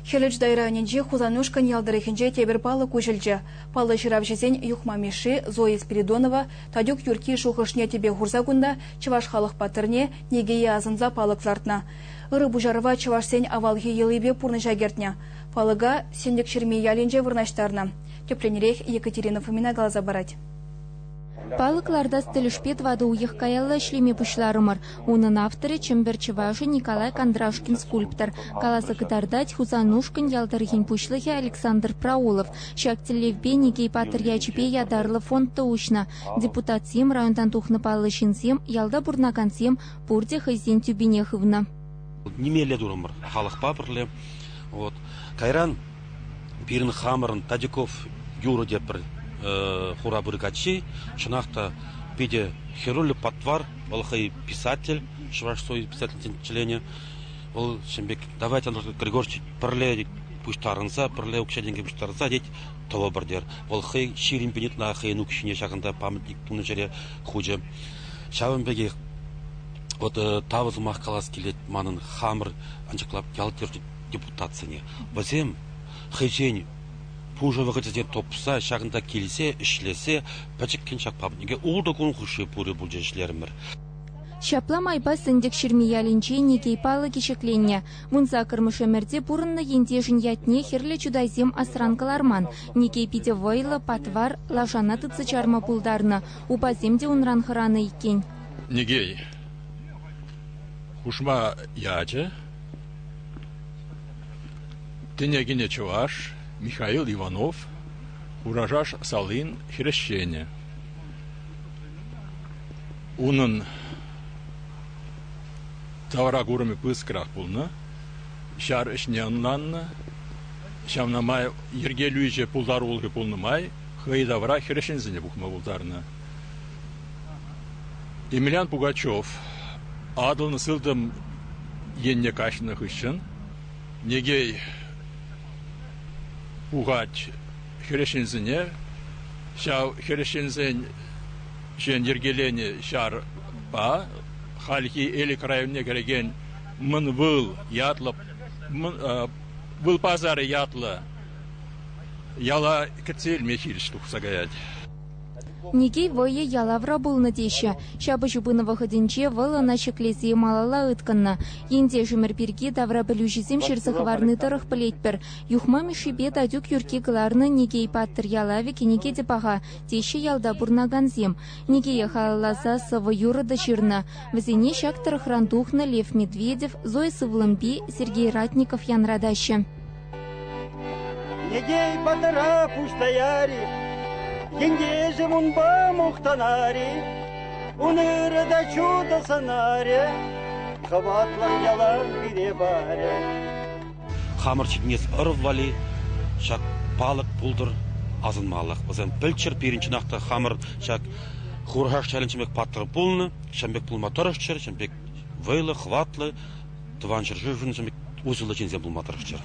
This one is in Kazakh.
Хелеч дайраненже хузанушкан ялдырыхинже тебір палы көжілже. Палы жирав жезен Юхма Миши, Зоя Спиридонова, Тадюк Юрки шухышне тебе хурзагунда, Чываш халық патырне, негее азынза палық зартна. Ыры бужарова Чываш сен авалги елыбе пурны жагертня. Палыга сендек шерме ялинже вырнаштарна. Тепленерек Екатерина Фомина глаза барать. Палыкларда стелюшпет вады уйых каялла шлеме пушларымыр. Унын авторы Чемберчеважы Николай Кондрашкин скульптор. Каласа кытардать хузанушкин ялдархин пушлыхе Александр Праулов. Шактелевбе Никей Патыр ячепе ядарлы фонд таушна. Депутатсем райондан тухны палышинсем, ялда бурнагансем, пурде хайзен тюбинехывна. Немеле дурамыр, халық папырлы. Кайран, Пирин Хамырын, Тадиков, Юра депір. Хура Бургачи, Шанахта Пиде Херуль Патвар, Волхай писатель, Шваршой писательный члене, Вол Шембек, давайте Андрей Григорьевич Перле Пуштарнса, Перле Укшединге Пуштарнса, деть того бордер, Волхай Ширин Пенит на Хайнукшине Шаганда памятник Пунажере Худже, Шавенбеге, Таваз Махкаласки Манан Хамр, Анчаклап Ялтер депутатсыне, Вазем Хайжень. Пужа выходит топса, шагында келсе, ішлесе, пачеккен шақ памятниге, олда конкурсы пуры бұл женшлерімір. Шапла майба сындек шермиялинче Никей палы кешекленне. Вунса кырмыш өмірде бұрынны ендежін ятне херлі чудайзем асранкаларман. Никей пиде вайлы, патвар, лажана тыцы чарма пулдарны. Упаземде унран хыраны икен. Никей, хушма яче, тенегине чуваш, Михаил Иванов, Уражаш Салын, Хрещение. Унын тавара гурами пыскрах пулны, шар ішне анланны, шамнамай ергелуйже пулдар улғы пулны май, хайдавра Хрещензіне бухма пулдарны. Емельян Пугачев, адылны сылдым енне кашынық үшін, негей Пугач Хрещензіне, шау Хрещензен жен ергелені шар ба, халки елі крайымне кереген мын выл ятлы, выл пазары ятлы, яла кіцел мехиліш тұқса гаят. Никей вое ялавра булны деші. Шабы жубыны вахыдынче вылы начеклезе малала ытканна. Енде жымыр берге давра білюжізем шырзығыварны тұрық білетпір. Юхма мишибе дадюк юрке гыларны Никей паттыр ялави кенеке депаға. Деші ялда бурнаганзем. Никей халаласа сывы юрыды жирны. Візене шактыр храндухны Лев Медведев, Зоя Сывлымби, Сергей Ратников янрадащы. Никей паттыра пуштаяри. Ендежі мұнба мұқтанари, ұныры да чудо санари, қабатлан ялан биде бари. Хамыр чекнес ұрывали, шак палық пулдыр азынмалық. Бізен пілчір перінші нақты хамыр шак хурхаш чәлінчімек паттыры пулны, шамбек пулма тұрышчыр, шамбек вайлы, хватлы, тываншыр жүржін, шамбек ұзылы чензен пулма тұрышчыр.